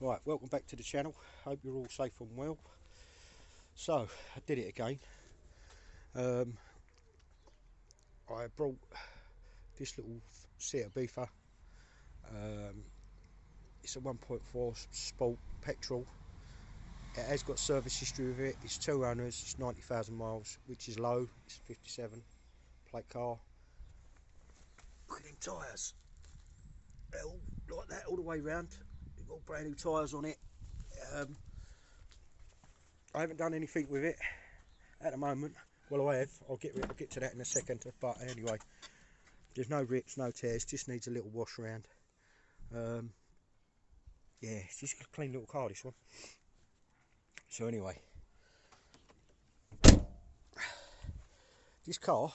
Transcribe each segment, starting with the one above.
Right, welcome back to the channel. Hope you're all safe and well. So, I did it again. I brought this little Seat Ibiza. It's a 1.4 sport petrol. It has got service history with it. It's 2 owners, it's 90,000 miles, which is low. It's 57 plate car. Look at them tyres. They're all like that all the way round. They've got brand new tyres on it. I haven't done anything with it at the moment. Well, I have. I'll get to that in a second. But anyway, there's no rips, no tears. Just needs a little wash around. Yeah, it's just a clean little car, this one. So anyway, this car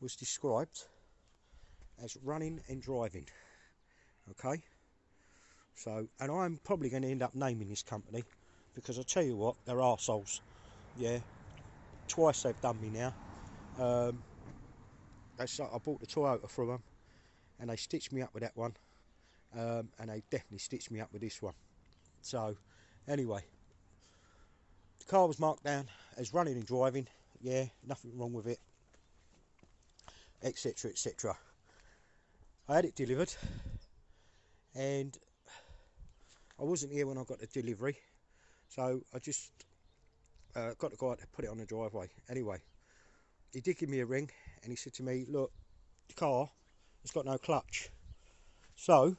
was described as running and driving. Okay. So, and I'm probably going to end up naming this company because I tell you what, they're arseholes. Yeah. Twice they've done me now. I bought the Toyota from them, and they stitched me up with that one, and they definitely stitched me up with this one. So anyway, the car was marked down as running and driving. Yeah, nothing wrong with it, etc, etc. I had it delivered, and I wasn't here when I got the delivery, so I just got the guy to put it on the driveway. Anyway, he did give me a ring, and he said to me, look, the car has got no clutch. So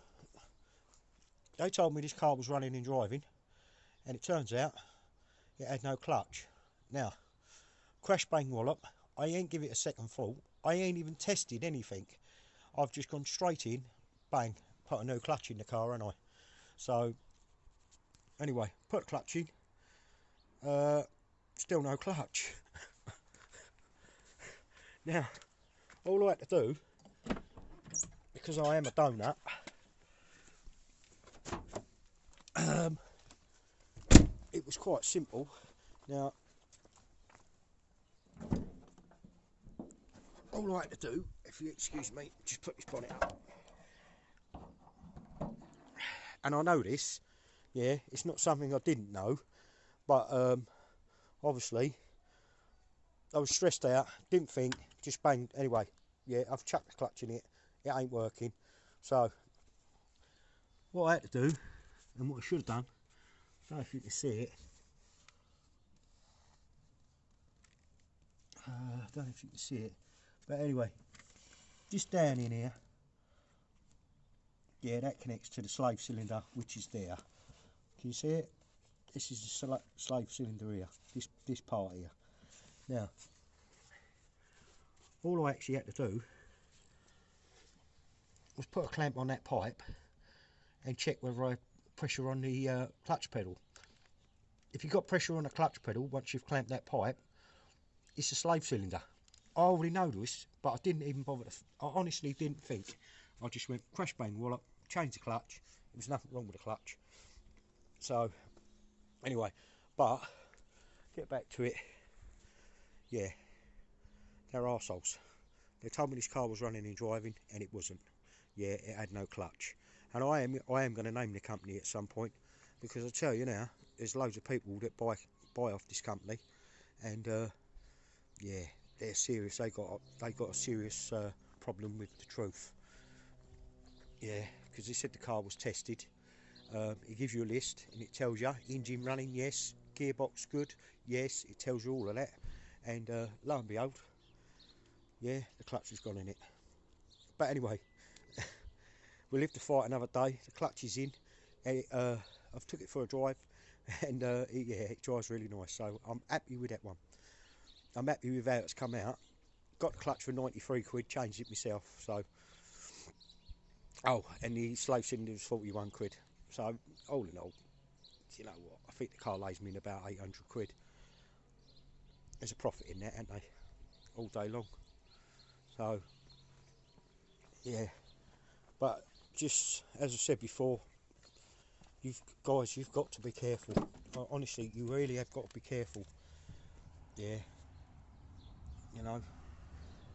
they told me this car was running and driving, and it turns out it had no clutch. Now, crash bang wallop, I ain't give it a second thought. I ain't even tested anything. I've just gone straight in, bang, put a new clutch in the car, ain't I? So anyway, put a clutch in, still no clutch. Now, all I had to do, because I am a donut, it was quite simple. Now, all I had to do, if you excuse me, just put this bonnet up. And I know this, yeah, it's not something I didn't know, but obviously I was stressed out, didn't think, just banged. Anyway, yeah, I've chucked the clutch in it, it ain't working. So what I had to do, and what I should have done, I don't know if you can see it, I don't know if you can see it, but anyway, just down in here, yeah, that connects to the slave cylinder, which is there. Can you see it? This is the slave cylinder here, this part here. Now, all I actually had to do was put a clamp on that pipe and check whether I had pressure on the clutch pedal. If you've got pressure on the clutch pedal, once you've clamped that pipe, it's a slave cylinder. I already know this, but I didn't even bother to, I honestly didn't think. I just went crash bang wallop, changed the clutch, there was nothing wrong with the clutch. So anyway, but get back to it, yeah, they're arseholes. They told me this car was running and driving, and it wasn't. Yeah, it had no clutch. And I am going to name the company at some point, because I tell you now, there's loads of people that buy off this company, and yeah, they're serious. They got a serious problem with the truth. Yeah, because they said the car was tested. It gives you a list, and it tells you engine running, yes, gearbox good, yes, it tells you all of that. And lo and behold, yeah, the clutch has gone in it. But anyway, we'll live to fight another day. The clutch is in. I've took it for a drive, and yeah, it drives really nice. So I'm happy with that one. I'm happy with how it's come out. Got the clutch for 93 quid, changed it myself. So, oh, and the slave cylinder was 41 quid. So all in all, you know what? I think the car lays me in about 800 quid. There's a profit in that, ain't they? All day long. So yeah, but just as I said before, you've got to be careful. Honestly, you really have got to be careful. Yeah, you know.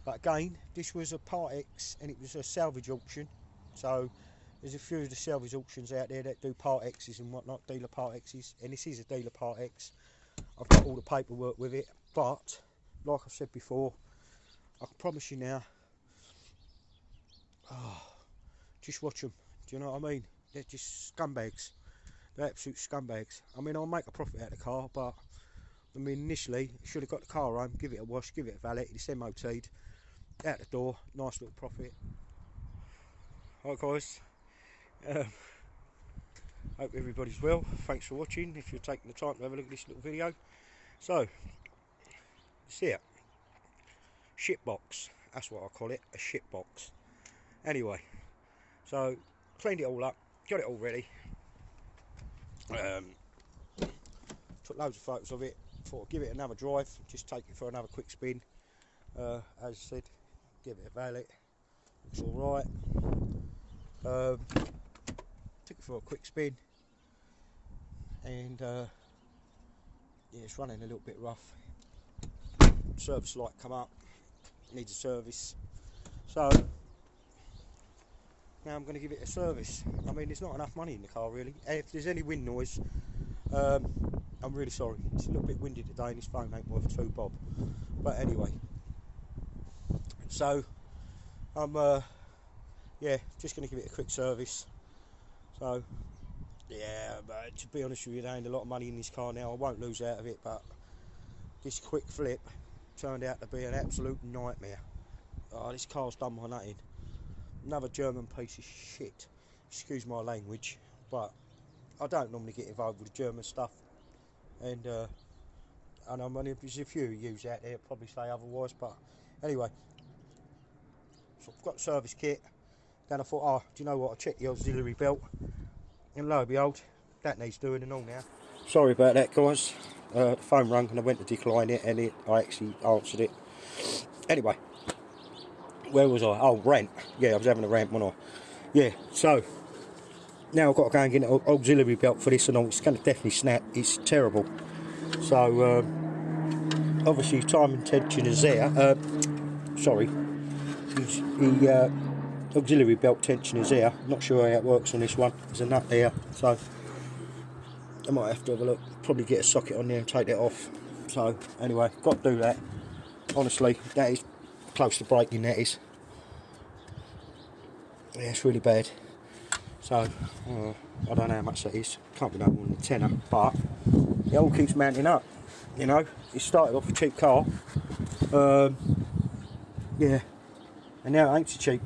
But again, this was a Part X, and it was a salvage auction, so There's a few of the salvage auctions out there that do Part X's and whatnot, dealer Part X's, and this is a dealer Part X. I've got all the paperwork with it, but like I said before, I can promise you now, just watch them. Do you know what I mean? They're just scumbags. They're absolute scumbags. I mean, I'll make a profit out of the car, but I mean, initially, should have got the car home, give it a wash, give it a valet, it's MOT'd, out the door, nice little profit. Alright guys, hope everybody's well. Thanks for watching, if you're taking the time to have a look at this little video. So, see it. Shit box, that's what I call it, a shit box. Anyway, so, cleaned it all up, got it all ready. Took loads of photos of it. Thought I'd give it another drive, just take it for another quick spin. As I said, give it a valet, looks alright. Took it for a quick spin, and yeah, it's running a little bit rough. Service light come up, needs a service, so now I'm going to give it a service. I mean, there's not enough money in the car really, and if there's any wind noise, I'm really sorry, it's a little bit windy today and this phone ain't worth 2 bob. But anyway, so I'm yeah, just going to give it a quick service. So yeah, but to be honest with you, there ain't a lot of money in this car now. I won't lose out of it, but this quick flip turned out to be an absolute nightmare. Oh, this car's done my nutting. Another German piece of shit, excuse my language, but I don't normally get involved with the German stuff, and I mean, there's a few of you out there probably say otherwise, but anyway, so I've got the service kit. Then I thought, oh, do you know what, I'll check the auxiliary belt, and lo and behold, that needs doing and all now. Sorry about that guys, the phone rang and I went to decline it, and I actually answered it. Anyway, where was I? Oh, rant. Yeah, I was having a rant, wasn't I? Yeah, so now I've got to go and get an auxiliary belt for this and all. It's going to definitely snap. It's terrible. So obviously time and tension is there. Sorry, the auxiliary belt tension is there. Not sure how it works on this one. There's a nut there, so I might have to have a look. Probably get a socket on there and take that off. So anyway, got to do that. Honestly, that is close to breaking. That is. Yeah, it's really bad. So, I don't know how much that is, can't be no more than a tenner, but it all keeps mounting up, you know. It started off a cheap car, yeah, and now it ain't so cheap.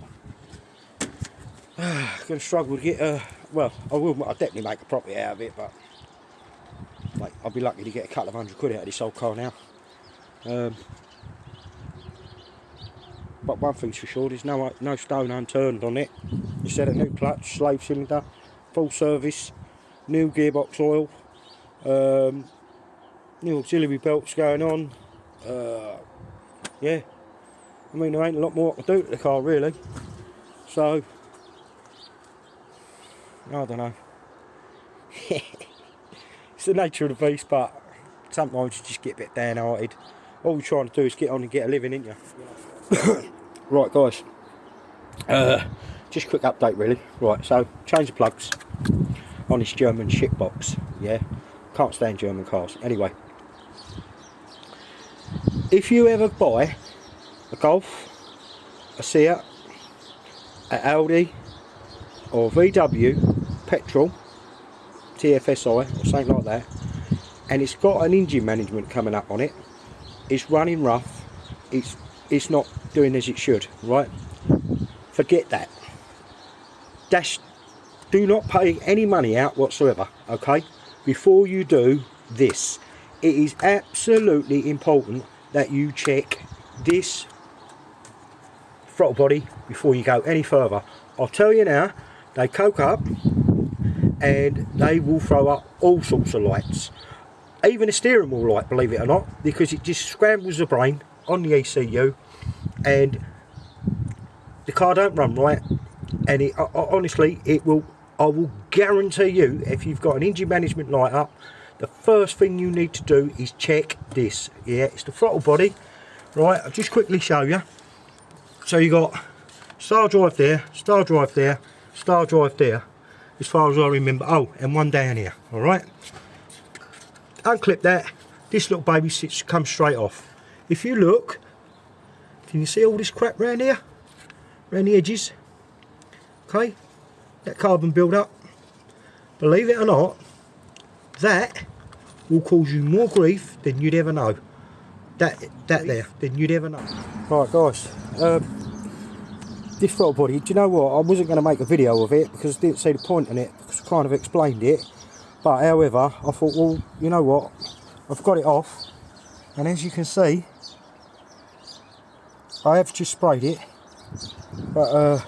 Going to struggle to get, well, I'll definitely make a profit out of it, but like, I'll be lucky to get a couple of £100 out of this old car now. But one thing's for sure, there's no stone unturned on it. It's had a new clutch, slave cylinder, full service, new gearbox oil, new auxiliary belts going on. Yeah, I mean, there ain't a lot more I can do to the car really. So, I don't know. It's the nature of the beast, but sometimes you just get a bit downhearted. All you're trying to do is get on and get a living, ain't you? Right guys, just a quick update really. Right, so change the plugs on this German shit box. Yeah, can't stand German cars. Anyway, if you ever buy a Golf, a Seat, a Audi or VW petrol, TFSI or something like that, and it's got an engine management coming up on it, it's running rough, it's not doing as it should, right? Forget that. Do not pay any money out whatsoever, okay? Before you do this, it is absolutely important that you check this throttle body before you go any further. I'll tell you now, they coke up and they will throw up all sorts of lights. Even a steering wheel light, believe it or not, because it just scrambles the brain on the ECU, and the car don't run right. And it, honestly, I will guarantee you, if you've got an engine management light up, the first thing you need to do is check this. Yeah, it's the throttle body, right? I'll just quickly show you. So you got star drive there, star drive there, as far as I remember. Oh, and one down here, alright? Unclip that, this little baby comes straight off. If you look, can you see all this crap round here? Round the edges? Okay, that carbon build up. Believe it or not, that will cause you more grief than you'd ever know. That there, than you'd ever know. Right guys, this throttle body, do you know what, I wasn't going to make a video of it because I didn't see the point in it, because I kind of explained it, but however, I thought, well, you know what, I've got it off, and as you can see, I have just sprayed it, but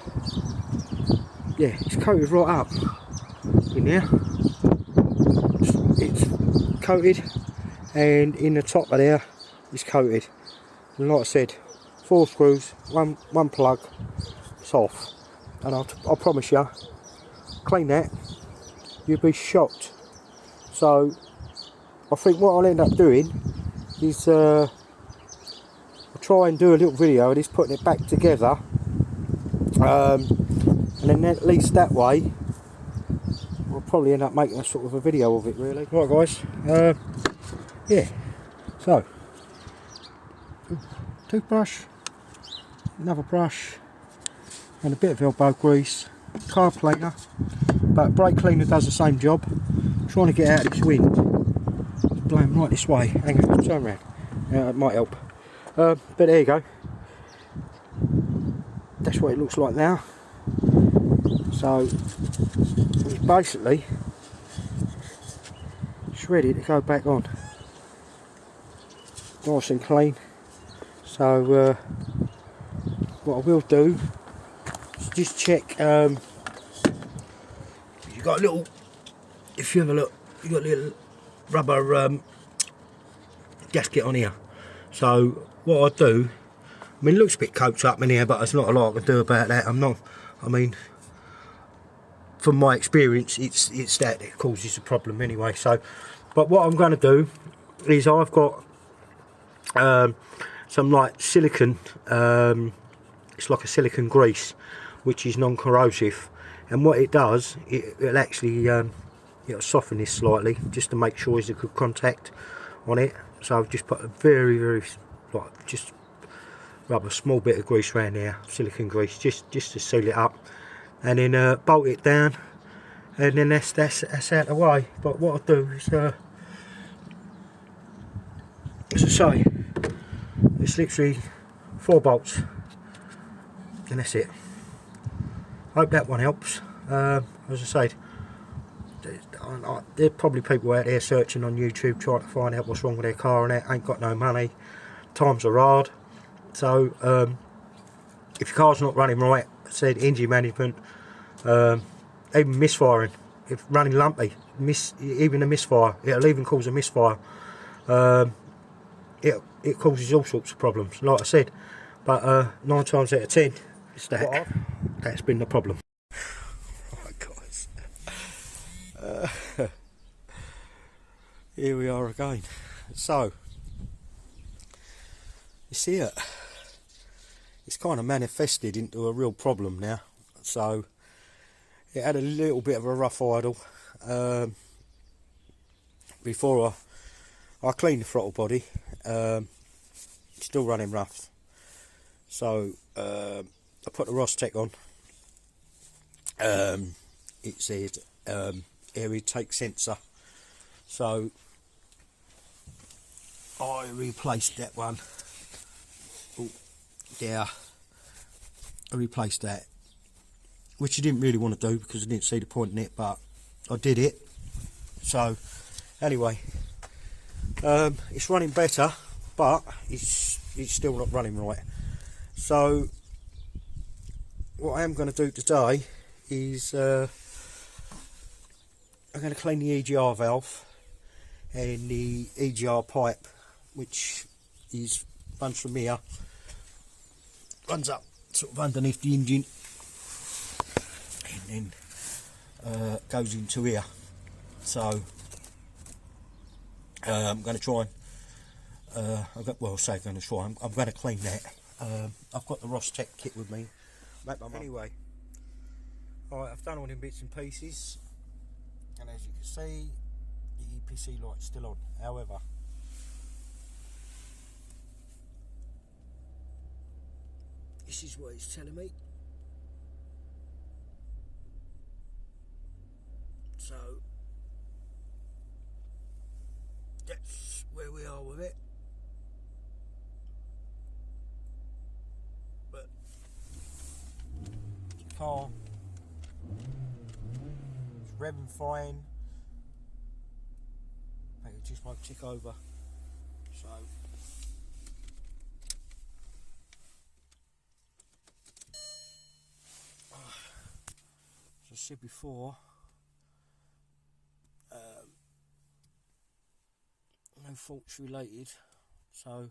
yeah, it's coated right up in there. It's coated, and in the top of there, it's coated. And like I said, 4 screws, one plug, it's off. And I promise you, clean that, you'll be shocked. So I think what I'll end up doing is I'll try and do a little video of this, putting it back together, and then at least that way I'll probably end up making a sort of a video of it, really. Right guys, yeah, so toothbrush, another brush, and a bit of elbow grease, carb cleaner, but brake cleaner does the same job. I'm trying to get out of this wind, it's blowing right this way. Hang on, turn around, it might help. But there you go, that's what it looks like now. So it's basically it's ready to go back on, nice and clean. So what I will do is just check, you got a little, if you have a look, you got a little rubber gasket on here. So what I do, I mean, it looks a bit coked up in here, but there's not a lot I can do about that. I mean, from my experience, it's that causes a problem anyway. So, but what I'm going to do is I've got some like silicone, it's like a silicone grease, which is non-corrosive, and what it does, it'll actually it'll soften this slightly, just to make sure there's a good contact on it. So I've just put a very like, just rub a small bit of grease around there, silicone grease, just to seal it up, and then bolt it down, and then that's out of the way. But what I'll do is, as I say, it's literally 4 bolts, and that's it. Hope that one helps. As I said, there are probably people out there searching on YouTube trying to find out what's wrong with their car, and they ain't got no money. Times are hard. So if your car's not running right, said engine management, even misfiring, if running lumpy, even a misfire, it'll even cause a misfire. It causes all sorts of problems, like I said, but 9 times out of 10 it's that's been the problem. Right guys, here we are again. So you see it, it's kind of manifested into a real problem now. So it had a little bit of a rough idle before I cleaned the throttle body. Still running rough, so I put the Rostec on. It said air intake sensor, so I replaced that one. Oh, there, I replaced that, which I didn't really want to do because I didn't see the point in it, but I did it. So anyway, it's running better, but it's still not running right. So what I am going to do today is I'm going to clean the EGR valve and the EGR pipe, which runs from here, runs up sort of underneath the engine, and then goes into here. So I'm going to try and I'm going to clean that. I've got the Rostec kit with me. Anyway, Alright, I've done all them bits and pieces, and as you can see, the EPC light's still on. However, this is what it's telling me. So that's where we are with it. But the car is revving fine. I think it just won't tick over. So as I said before, no faults related, so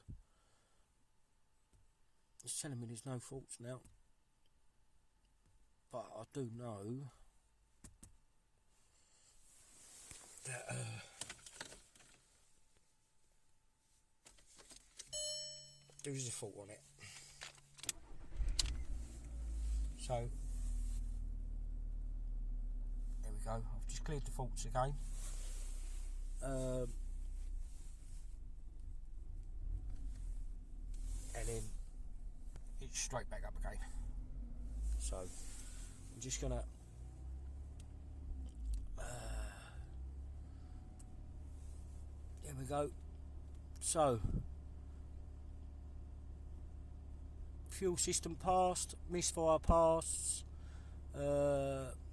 it's telling me there's no faults now, but I do know that there is a fault on it. So there we go. I've just cleared the faults again. And then it's straight back up again. So I'm just gonna there we go. So fuel system passed, misfire passed,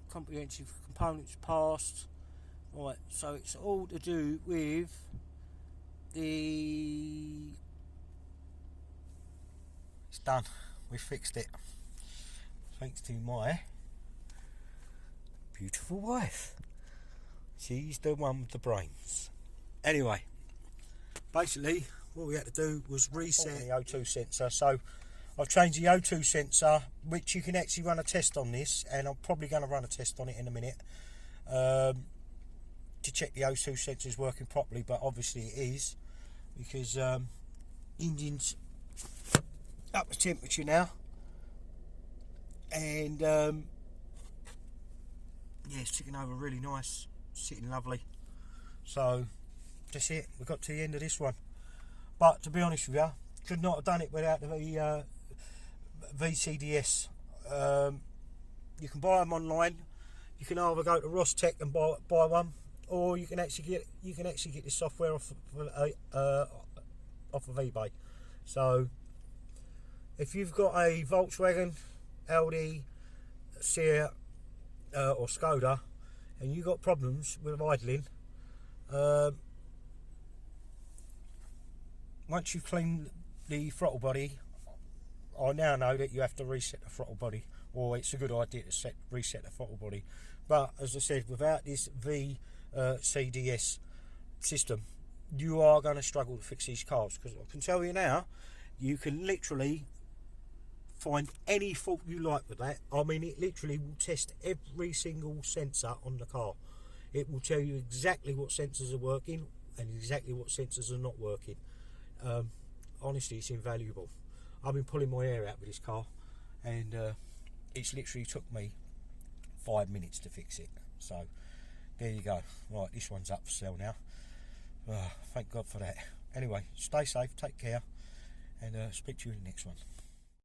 comprehensive components passed. Right, so it's all to do with the... It's done, we fixed it, thanks to my beautiful wife. She's the one with the brains. Anyway, basically what we had to do was reset the O2 sensor. So I've changed the O2 sensor, which you can actually run a test on this, and I'm probably going to run a test on it in a minute to check the O2 sensor is working properly, but obviously it is, because engine's up to temperature now, and yeah, it's ticking over really nice, sitting lovely. So that's it, we got to the end of this one. But to be honest with you, could not have done it without the VCDS. You can buy them online. You can either go to Ross Tech and buy one, or you can actually get the software off of eBay. So if you've got a Volkswagen, Audi, Seat or Skoda, and you've got problems with idling, once you've cleaned the throttle body, I now know that you have to reset the throttle body, or it's a good idea to reset the throttle body. But as I said, without this VCDS system, you are going to struggle to fix these cars, because I can tell you now, you can literally find any fault you like with that. I mean, it literally will test every single sensor on the car. It will tell you exactly what sensors are working and exactly what sensors are not working. Honestly, it's invaluable. I've been pulling my hair out with this car, and it's literally took me 5 minutes to fix it. So there you go. Right, this one's up for sale now. Thank God for that. Anyway, stay safe, take care, and speak to you in the next one.